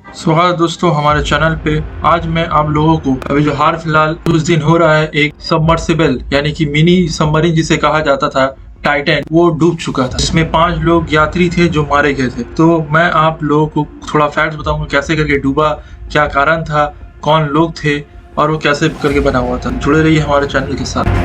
स्वागत दोस्तों हमारे चैनल पे। आज मैं आप लोगों को अभी जो हाल फिलहाल कुछ दिन हो रहा है, एक सबमर्सिबल यानी कि मिनी सबमरीन जिसे कहा जाता था, टाइटैन, वो डूब चुका था। इसमें 5 लोग यात्री थे जो मारे गए थे। तो मैं आप लोगों को थोड़ा फैक्ट्स बताऊंगा, कैसे करके डूबा, क्या कारण था, कौन लोग थे और वो कैसे करके बना हुआ था। जुड़े रहिए हमारे चैनल के साथ।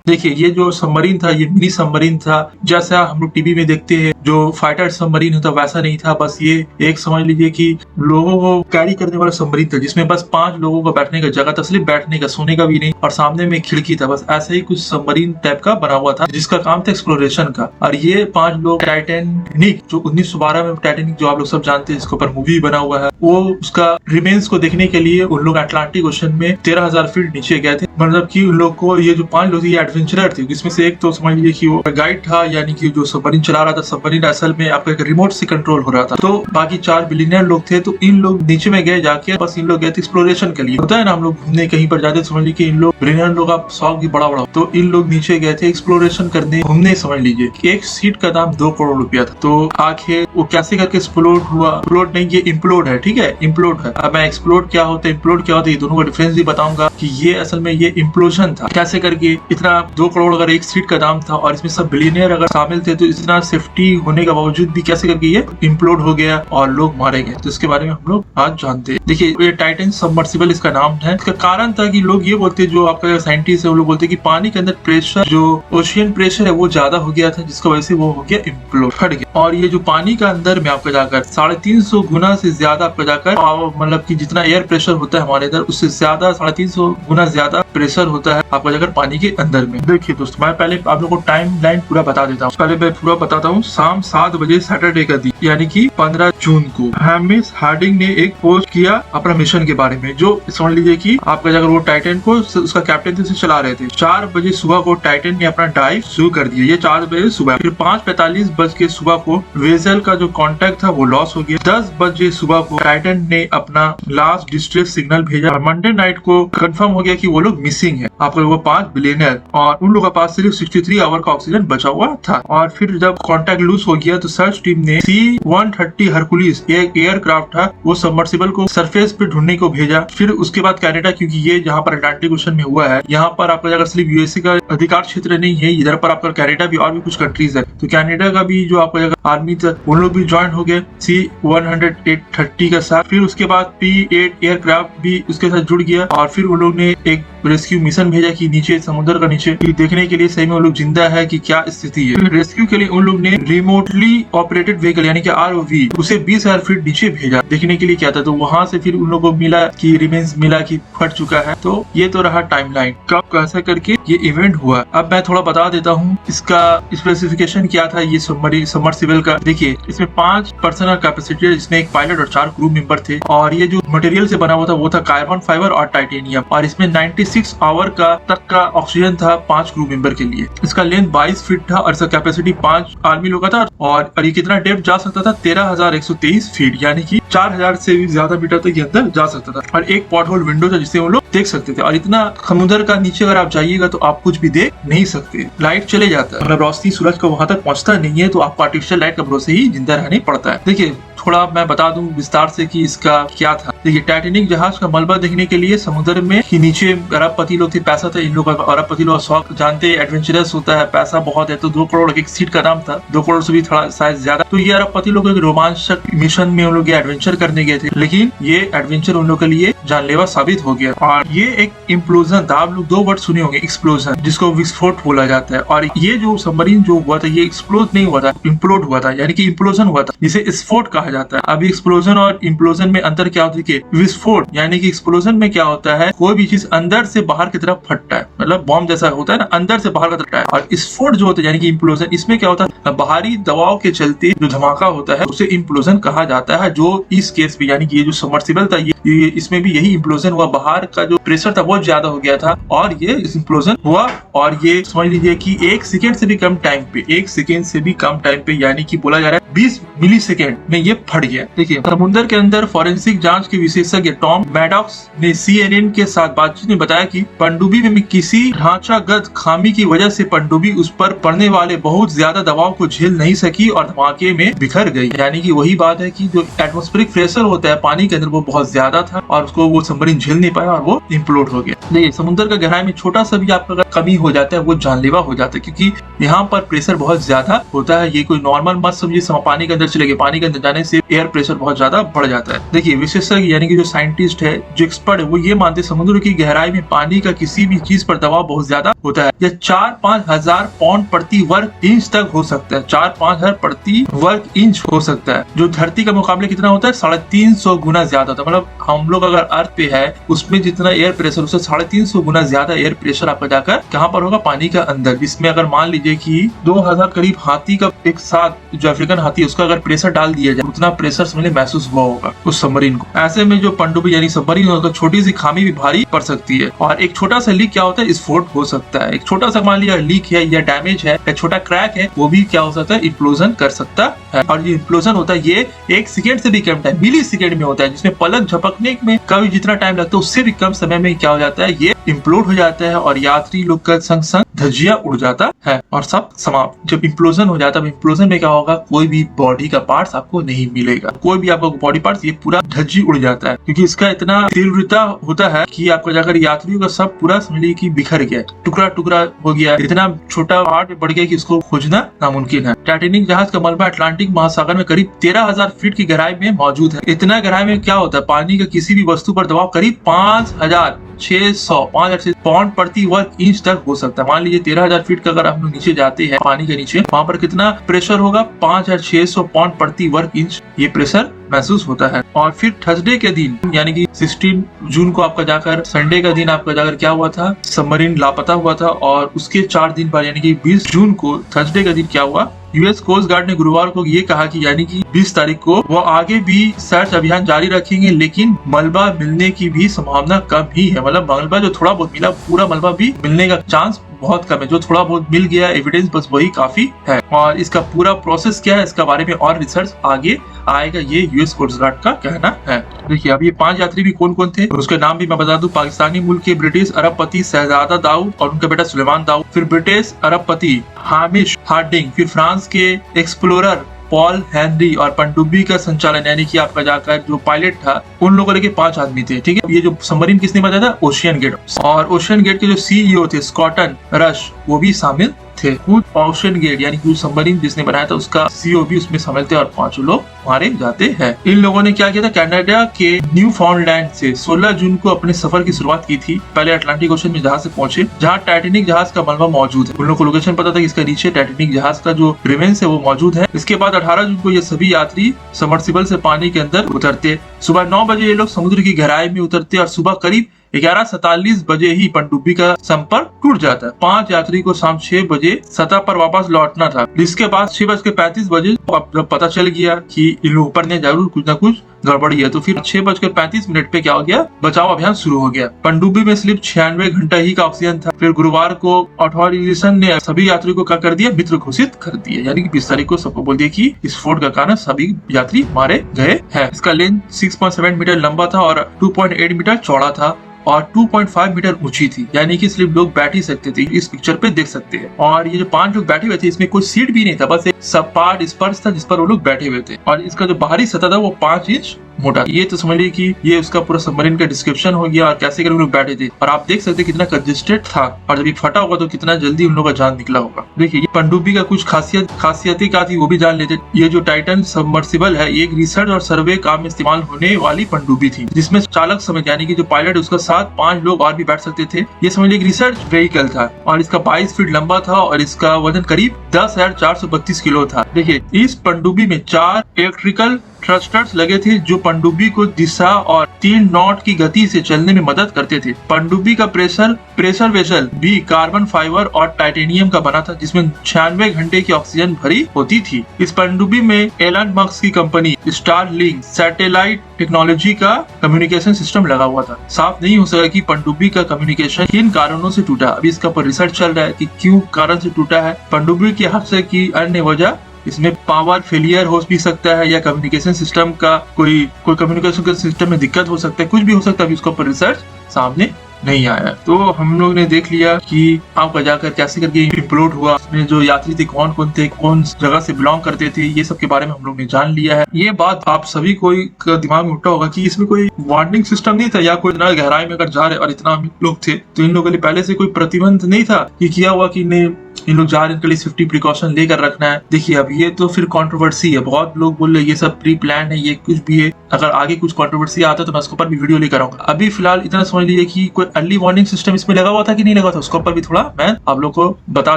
देखिए, ये जो सबमरीन था ये मिनी सबमरीन था। जैसा हम लोग टीवी में देखते हैं जो फाइटर सबमरीन होता वैसा नहीं था। बस ये एक समझ लीजिए कि लोगों को कैरी करने वाला सबमरीन था, जिसमें बस 5 लोगों का बैठने का जगह था, सिर्फ बैठने का, सोने का भी नहीं, और सामने में खिड़की था। बस ऐसे ही कुछ सबमरीन टाइप का बना हुआ था जिसका काम था एक्सप्लोरेशन का। और ये 5 लोग टाइटैनिक, जो 1912 में टाइटैनिक जो आप लोग सब जानते हैं, इसके ऊपर मूवी बना हुआ है, वो उसका रिमेन्स को देखने के लिए उन लोग अटलांटिक ओशन में 13,000 फीट नीचे गए थे। मतलब कि उन लोग को, ये जो 5 लोग थे ये एडवेंचरर थे। इसमें से एक तो समझ लीजिए कि वो गाइड था, यानी कि जो सबमरीन चला रहा था। सबमरीन असल में आपका एक रिमोट से कंट्रोल हो रहा था। तो बाकी 4 बिलियनर लोग थे। तो इन लोग नीचे में गए जाके, बस इन लोग गए थे एक्सप्लोरेशन के लिए। होता है ना, हम लोग घूमने कहीं पर जाते, समझ लीजिए इन लोग बिलियनर लोग का शौक भी बड़ा बड़ा। तो इन लोग नीचे गए थे एक्सप्लोरेशन करने, घूमने। समझ लीजिए एक सीट का दाम 2 करोड़ रुपया था। तो आखिर वो कैसे करके एक्सप्लोड हुआ, एक्सप्लोड नहीं, ये इम्प्लोड है, ठीक है, इम्प्लोड है। अब मैं एक्सप्लोड क्या होता है, इम्प्लोड क्या होता है, ये दोनों का डिफरेंस भी बताऊंगा कि ये असल में ये इम्प्लोजन था। कैसे करके इतना 2 करोड़ अगर एक सीट का दाम था और इसमें सब बिलियनियर अगर शामिल थे, तो इतना सेफ्टी होने के बावजूद भी कैसे करके ये इम्प्लोड हो गया और लोग मारे गए। तो इसके बारे में हम लोग आज जानते हैं। देखिए, ये टाइटन सबमर्सिबल इसका नाम है। इसका कारण था कि लोग ये बोलते, जो आपका साइंटिस्ट है वो लोग बोलते कि पानी के अंदर प्रेशर, जो ओशियन प्रेशर है वो ज्यादा हो गया था, जिसकी वजह से वो हो गया इम्प्लोड, फट गया। और ये जो पानी का अंदर में आपका जाकर 350 गुना से ज्यादा आपका जाकर, मतलब कि जितना एयर प्रेशर होता है हमारे इधर, उससे ज्यादा 350 गुना ज्यादा प्रेशर होता है आपका जाकर पानी के अंदर में। देखिए दोस्तों, मैं पहले आप लोगों को टाइम लाइन पूरा बता देता हूँ। पहले मैं पूरा बताता हूँ। शाम 7 बजे सैटरडे का दिन, यानी कि 15 जून को हेमिस हार्डिंग ने एक पोस्ट किया अपना मिशन के बारे में। जो समझ लीजिए कि आपका जाकर वो टाइटन को, उसका कैप्टन से चला रहे थे। 4 बजे सुबह को टाइटन ने अपना डाइव शुरू कर दिया। ये 4 बजे सुबह। फिर 5:45 बज के सुबह को वेसल का जो कांटेक्ट था वो लॉस हो गया। 10 बजे सुबह को टाइटन ने अपना लास्ट डिस्ट्रेस सिग्नल भेजा। और मंडे नाइट को कंफर्म हो गया कि वो लोग मिसिंग है। आपको वो 5 बिलियनर, और उन लोगों के पास सिर्फ 63 आवर का ऑक्सीजन बचा हुआ था। और फिर जब कांटेक्ट लूज हो गया तो सर्च टीम ने C-130 हरकुलिस, एक एयरक्राफ्ट था, वो सबमर्सिबल को सरफेस पे ढूंढने को भेजा। फिर उसके बाद कनाडा, क्योंकि ये जहाँ पर अटलांटिक ओशन में हुआ है, यहाँ पर आपका जाकर सिर्फ यूएसए का अधिकार क्षेत्र नहीं है, इधर पर आपका कनाडा भी और भी कुछ कंट्रीज है। तो कनाडा का भी जो आपका जाकर आर्मी था, उन लोग भी ज्वाइन हो गए C-130 के साथ। फिर उसके बाद P-8 एयरक्राफ्ट भी उसके साथ जुड़ गया। और फिर उन लोग ने एक रेस्क्यू मिशन भेजा कि नीचे समुद्र का नीचे देखने के लिए सही में वो लोग जिंदा है कि क्या स्थिति है। रेस्क्यू के लिए उन लोग ने रिमोटली ऑपरेटेड व्हीकल यानी कि ROV, उसे 20,000 फीट नीचे भेजा देखने के लिए क्या था। तो वहां से फिर उन लोगों को मिला कि रिमेन्स मिला कि फट चुका है। तो ये तो रहा टाइमलाइन, कब कैसे करके ये इवेंट हुआ। अब मैं थोड़ा बता देता हूँ इसका स्पेसिफिकेशन क्या था ये सबमर्सिबल का। देखिए, इसमें 5 पर्सनल कैपेसिटी, जिसमें एक पायलट और 4 क्रू मेंबर थे। और ये जो मटेरियल से बना हुआ था वो था कार्बन फाइबर और टाइटेनियम। और इसमें 96 आवर का तक का ऑक्सीजन था 5 क्रू मेंबर के लिए। इसका लेंथ 22 फीट था और इसका कैपेसिटी 5 आर्मी लोग का था। और ये कितना डेप्थ जा सकता था, 13,123 फीट, यानी कि 4,000 से भी ज्यादा मीटर तक ये अंदर जा सकता था। और एक पॉट होल विंडो था जिससे वो लोग देख सकते थे। और इतना समुद्र का नीचे अगर आप जाइएगा तो आप कुछ भी देख नहीं सकते, लाइट चले जाता है, मतलब रोशनी सूरज का वहां तक पहुंचता नहीं है। तो आपको आर्टिफिशियल लाइट का भरोसे ही जिंदा रहना पड़ता है। देखिए, थोड़ा मैं बता दूं विस्तार से कि इसका क्या था। देखिए, टाइटैनिक जहाज का मलबा देखने के लिए समुद्र में ही नीचे अरबपति लोग थे, पैसा था इन लोगों का। अरबपति लोग शौक जानते हैं, एडवेंचरस होता है, पैसा बहुत है। तो 2 करोड़ एक सीट का दाम था, 2 करोड़ से भी थोड़ा शायद ज्यादा। तो ये अरबपति लोग एक रोमांचक मिशन में उन लोग एडवेंचर करने गए थे, लेकिन ये एडवेंचर उन लोग के लिए जानलेवा साबित हो गया। और ये एक इम्प्लोजन था। आप लोग 2 वर्ड सुने होंगे, एक्सप्लोजन, जिसको विस्फोट बोला जाता है। और ये जो सबमरीन जो हुआ था ये एक्सप्लोज नहीं हुआ था, इम्प्लोड हुआ था, यानी कि इम्प्लोजन हुआ था, जिसे स्फोट कहा जाता है। अभी एक्सप्लोजन और इम्प्लोजन में अंतर क्या होता है? विस्फोट यानी कि एक्सप्लोजन में क्या होता है, कोई भी चीज अंदर से बाहर की तरफ फटता है, मतलब बॉम्ब जैसा होता है ना, अंदर से बाहर का फटता है। और स्फोट जो होता है यानी कि इम्प्लोजन, इसमें क्या होता है, बाहरी दबाव के चलते जो धमाका होता है उसे इम्प्लोजन कहा जाता है। जो इस केस में यानी कि ये जो सबमर्सिबल था ये इसमें भी यही इम्प्लोजन हुआ। बाहर का जो प्रेशर था बहुत ज्यादा हो गया था और ये इम्प्लोजन हुआ। और ये समझ लीजिए कि 1 सेकेंड से भी कम टाइम पे, 1 सेकेंड से भी कम टाइम पे, यानी कि बोला जा रहा है 20 मिलीसेकेंड में ये फट गया। देखिए, समुद्र के अंदर फॉरेंसिक जांच के विशेषज्ञ टॉम मैडॉक्स ने CNN के साथ बातचीत में बताया कि पनडुब्बी में किसी ढांचागत खामी की वजह से पनडुब्बी उस पर पड़ने वाले बहुत ज्यादा दबाव को झेल नहीं सकी और धमाके में बिखर गई। यानी कि वही बात है कि जो एटमॉस्फेरिक प्रेशर होता है पानी के अंदर वो बहुत ज्यादा था और उसको वो सबमरीन झेल नहीं पाया और वो इम्प्लोड हो गया। देखिए, समुद्र का गहराई में छोटा सा भी आपका कमी हो जाता है वो जानलेवा हो जाता है, क्योंकि यहाँ पर प्रेशर बहुत ज्यादा होता है। ये कोई नॉर्मल मत समझिए पानी के अंदर चले गए, पानी के अंदर जाने से एयर प्रेशर बहुत ज्यादा बढ़ जाता है। देखिए, विशेषज्ञ यानी कि जो साइंटिस्ट है, जो एक्सपर्ट है, वो ये मानते हैं समुद्र की गहराई में पानी का किसी भी चीज पर दबाव बहुत ज्यादा होता है। यह 4-5 हजार पाउंड प्रति वर्ग इंच तक हो सकता है। 4-5 हजार प्रति वर्ग इंच हो सकता है, जो धरती का मुकाबले कितना होता है 350 गुना ज्यादा होता है। मतलब हम लोग अगर अर्थ पे है उसमें जितना एयर प्रेशर उससे 350 गुना ज्यादा एयर प्रेशर आपका जाकर कहाँ पर होगा, पानी का अंदर। जिसमें अगर मान लीजिए कि 2000 करीब हाथी का एक साथ जो अफ्रीकन हाथी है उसका अगर प्रेशर डाल दिया जाए, उतना प्रेशर समझ महसूस हुआ होगा उस सबमरीन को। ऐसे में जो पनडुब्बी यानी सबमरीन होता है, छोटी सी खामी भी भारी पड़ सकती है और एक छोटा सा लीक क्या होता है, विस्फोट हो सकता है। एक छोटा सा मान लिया लीक है या डैमेज है या छोटा क्रैक है, वो भी क्या हो सकता है, इम्प्लोजन कर सकता है। और ये इम्प्लोजन होता है ये 1 सेकेंड से भी कम टाइम, मिली सेकेंड में होता है, जिसमें पलक झपकने में कभी जितना टाइम लगता है उससे भी कम समय में क्या हो जाता है, ये इम्प्लोड हो जाता है और यात्री लोग का संग संग धज्जियां उड़ जाता है और सब समाप्त। जब इम्प्लोजन हो जाता है, इम्प्लोजन में क्या होगा, कोई भी बॉडी का पार्ट्स आपको नहीं मिलेगा, कोई भी आपका बॉडी पार्ट्स, ये पूरा धज्जी उड़ जाता है, क्योंकि इसका इतना तीव्रता होता है कि आपको जाकर यात्रियों का सब पूरा समझ लीजिए कि बिखर गया, टुकड़ा टुकड़ा हो गया, इतना छोटा पार्ट बढ़ गया कि इसको खोजना नामुमकिन है। टाइटैनिक जहाज का मलबा अटलांटिक महासागर में करीब 13,000 फीट की गहराई में मौजूद है। इतना गहराई में क्या होता है, पानी का किसी भी वस्तु पर दबाव करीब 5,600 पाउंड प्रति वर्ग इंच तक हो सकता है। मान लीजिए 13,000 फीट का अगर हम लोग नीचे जाते हैं पानी के नीचे, वहाँ पर कितना प्रेशर होगा, 5,600 पाउंड प्रति वर्ग इंच ये प्रेशर महसूस होता है। और फिर थर्सडे के दिन यानी कि 16 जून को आपका जाकर, संडे का दिन आपका जाकर क्या हुआ था, सबमरीन लापता हुआ था। और उसके 4 दिन बाद यानी कि 20 जून को थर्सडे का दिन क्या हुआ, यूएस कोस्ट गार्ड ने गुरुवार को ये कहा कि यानी कि 20 तारीख को वो आगे भी सर्च अभियान जारी रखेंगे, लेकिन मलबा मिलने की भी संभावना कम ही है। मतलब मलबा जो थोड़ा बहुत मिला, पूरा मलबा भी मिलने का चांस बहुत कम है। जो थोड़ा बहुत मिल गया एविडेंस बस वही काफी है। और इसका पूरा प्रोसेस क्या है, इसका बारे में और रिसर्च आगे आएगा, ये यूएस कोस्ट गार्ड का कहना है। देखिए, अब ये 5 यात्री भी कौन कौन थे, उसके नाम भी मैं बता दूं। पाकिस्तानी मूल के ब्रिटिश अरबपति शहजादा दाऊद और उनका बेटा सुलेमान दाऊद, फिर ब्रिटिश अरबपति हामिश हार्डिंग, फिर फ्रांस के एक्सप्लोरर पॉल हेनरी और पनडुब्बी का संचालन यानी कि आपका जाकर जो पायलट था, उन लोगों के 5 आदमी थे। ठीक है, ये जो सबमरीन किसने बताया था, ओशियन गेट। और ओशियन गेट के जो सीईओ थे स्कॉटन रश, वो भी शामिल थे। ओशियन गेट यानी कि सबमरीन जिसने बनाया था उसका सीईओ भी उसमें शामिल थे और 5 लोग मारे जाते हैं। इन लोगों ने क्या किया था, कनाडा के न्यू फाउंडलैंड से 16 जून को अपने सफर की शुरुआत की थी। पहले अटलांटिक ओशन में जहाज से पहुंचे, जहां टाइटैनिक जहाज का मलबा मौजूद है। उन लोगों को लोकेशन पता था कि इसका नीचे टाइटैनिक जहाज का जो रिमेन्स है वो मौजूद है। इसके बाद 18 जून को ये सभी यात्री सबमर्सिबल से पानी के अंदर उतरते। सुबह 9 बजे ये लोग समुद्र की गहराई में उतरते और सुबह करीब 11:47 बजे ही पनडुब्बी का संपर्क टूट जाता है। 5 यात्री को शाम 6 बजे सतह पर वापस लौटना था, जिसके बाद 6:35 बजे जब पता चल गया कि इन लोग ऊपर ने जरूर कुछ न कुछ गड़बड़ी है, तो फिर 6:35 पे क्या हो गया, बचाव अभियान शुरू हो गया। पनडुब्बी में सिर्फ 96 घंटा ही का ऑक्सीजन था। फिर गुरुवार को ऑथोराइजेशन ने सभी यात्रियों को क्या कर दिया, मृत घोषित कर दिया। यानी कि 20 तारीख को सबको बोल दिया कि विस्फोट का कारण सभी यात्री मारे गए हैं। इसका लेंथ 6.7 मीटर लंबा था और 2.8 मीटर चौड़ा था और 2.5 मीटर ऊंची थी, यानी कि सिर्फ लोग बैठ ही सकते थे। इस पिक्चर पे देख सकते हैं। और ये जो 5 लोग बैठे हुए थे, इसमें कोई सीट भी नहीं था, बस एक सपाट स्पर्श था जिस पर वो लोग बैठे हुए थे। और इसका जो बाहरी सतह था वो 5 इंच मोटा। ये तो समझ लीजिए कि ये उसका पूरा सबमरीन का डिस्क्रिप्शन हो गया और कैसे कर लोग बैठे थे। और आप देख सकते हैं कितना कंजेस्टेड था और जब ये फटा होगा तो कितना जल्दी उन लोगों का जान निकला होगा। देखिए, ये पनडुब्बी का कुछ खासियतें क्या थी वो भी जान लेते। ये जो टाइटन सबमर्सिबल है, एक रिसर्च और सर्वे काम में इस्तेमाल होने वाली पनडुब्बी थी, जिसमें चालक समेत यानी कि जो पायलट उसका साथ 5 लोग और भी बैठ सकते थे। ये समझ लीजिए रिसर्च व्हीकल था और इसका 22 फीट लंबा था और इसका वजन करीब 10,432 किलो था। देखिए, इस पनडुब्बी में 4 इलेक्ट्रिकल थ्रस्टर्स लगे थे जो पनडुब्बी को दिशा और 3 नॉट की गति से चलने में मदद करते थे। पनडुब्बी का प्रेशर वेसल भी कार्बन फाइबर और टाइटेनियम का बना था, जिसमें 96 घंटे की ऑक्सीजन भरी होती थी। इस पनडुब्बी में एलन मस्क की कंपनी स्टारलिंक सैटेलाइट टेक्नोलॉजी का कम्युनिकेशन सिस्टम लगा हुआ था। साफ नहीं हो सका कि पनडुब्बी का कम्युनिकेशन किन कारणों से टूटा। अभी इसका पर रिसर्च चल रहा है कि क्यों कारण से टूटा है। पनडुब्बी के हादसे की अन्य वजह इसमें पावर फेलियर हो भी सकता है या कम्युनिकेशन सिस्टम का कोई कम्युनिकेशन के सिस्टम में दिक्कत हो सकता है, कुछ भी हो सकता है। अभी उसके ऊपर रिसर्च सामने नहीं आया। तो हम लोग ने देख लिया कि आपका जाकर कैसे करके इम्प्लोड हुआ, उसमें जो यात्री थे कौन कौन थे, कौन जगह से बिलोंग करते थे, ये सब के बारे में हम लोग ने जान लिया है। ये बात आप सभी कोई दिमाग में उठा होगा कि इसमें कोई वार्निंग सिस्टम नहीं था या कोई इतना गहराई में अगर जा रहे और इतना लोग थे तो इन लोगों के लिए पहले से कोई प्रतिबंध नहीं था कि किया हुआ कि नहीं इन लोग जा रहे हैं, इनके लिए सेफ्टी प्रिकॉशन लेकर रखना है। देखिए अब ये तो फिर कंट्रोवर्सी है, बहुत लोग बोल रहे हैं ये सब प्री प्लान है, ये कुछ भी है। अगर आगे कुछ कंट्रोवर्सी आता है तो मैं उसके ऊपर भी वीडियो लेकर आऊंगा। अभी फिलहाल इतना समझ लीजिए कि कोई अर्ली वार्निंग सिस्टम इसमें लगा हुआ था कि नहीं लगा था, उसके ऊपर भी थोड़ा मैं आप लोग को बता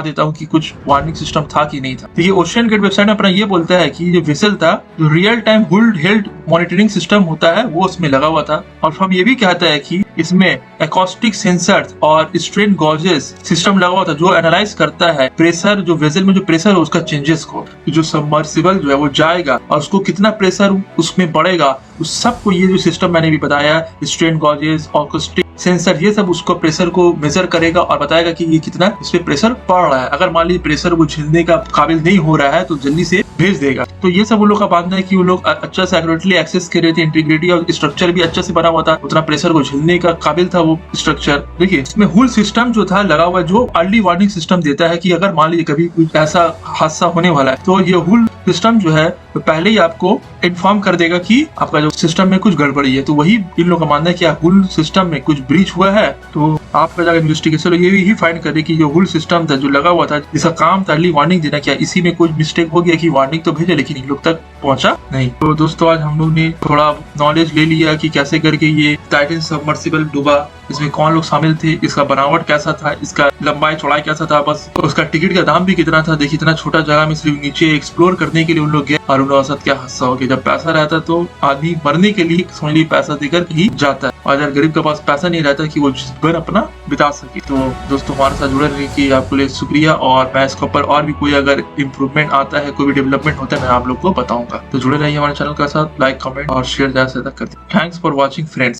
देता हूँ कि कुछ वार्निंग सिस्टम था कि नहीं था। तो ये ओशियन गेट वेबसाइट में अपना ये बोलता है कि जो विसल था, जो real time health monitoring system होता है वो उसमें लगा हुआ था। और हम ये भी कहता है कि इसमें एकॉस्टिक सेंसर और स्ट्रेन गॉजेस सिस्टम लगा हुआ था जो एनालाइज करता है प्रेशर, जो वेसल में जो प्रेशर है उसका चेंजेस को, जो सबमर्सिबल जो है वो जाएगा और उसको कितना प्रेशर उसमें बढ़ेगा उस सबको ये जो सिस्टम मैंने भी बताया, स्ट्रेन गॉजेस एकॉस्टिक सेंसर, ये सब उसको प्रेशर को मेजर करेगा और बताएगा कि ये कितना इस पे प्रेशर पड़ रहा है। अगर मान लीजिए प्रेशर वो झेलने का काबिल नहीं हो रहा है तो जल्दी से भेज देगा। तो ये सब उन लोग का मानना है कि वो लोग अच्छा से एक्यूरेटली एक्सेस कर रहे थे, इंटीग्रिटी और स्ट्रक्चर भी अच्छा से बना हुआ था, उतना प्रेशर को झेलने का काबिल था वो स्ट्रक्चर। देखिए इसमें हुल सिस्टम जो था लगा हुआ, जो अर्ली वार्निंग सिस्टम देता है कि अगर मान लीजिए कभी कुछ ऐसा हादसा होने वाला है तो ये हुल सिस्टम जो है तो पहले ही आपको इन्फॉर्म कर देगा कि आपका जो सिस्टम में कुछ गड़बड़ी है। तो वही इन लोगों का मानना है कि हुल सिस्टम में कुछ ब्रीच हुआ है तो आपका जाकर इन्वेस्टिगेशन ये ही फाइंड करे कि जो हुल सिस्टम था जो लगा हुआ था जिसका काम था अर्ली वार्निंग देना, क्या इसी में कुछ मिस्टेक हो गया कि वार्निंग तो भेजे लेकिन इन लोग तक पहुंचा नहीं। तो दोस्तों आज हम लोग ने थोड़ा नॉलेज ले लिया कि कैसे करके ये टाइटन सबमर्सिबल डूबा, इसमें कौन लोग शामिल थे, इसका बनावट कैसा था, इसका लंबाई चौड़ाई कैसा था, बस उसका टिकट का दाम भी कितना था। देखिए इतना छोटा जगह में सिर्फ नीचे एक्सप्लोर करने के लिए उन लोग गए और उनके साथ क्या हादसा हो गया। जब पैसा रहता तो आदमी मरने के लिए समझ लीजिए पैसा देकर ही जाता है, और अगर गरीब के पास पैसा नहीं रहता कि वो जीवन अपना बिता सके। तो दोस्तों हमारे साथ जुड़े रहने की आपके लिए शुक्रिया, और मैं इसके ऊपर और भी कोई अगर इम्प्रूवमेंट आता है, कोई भी डेवलपमेंट होता है, मैं आप लोग को बताऊंगा। तो जुड़े रहिए हमारे चैनल के साथ, लाइक कमेंट और शेयर ज्यादा से ज्यादा कर दीजिए। Thanks for watching friends.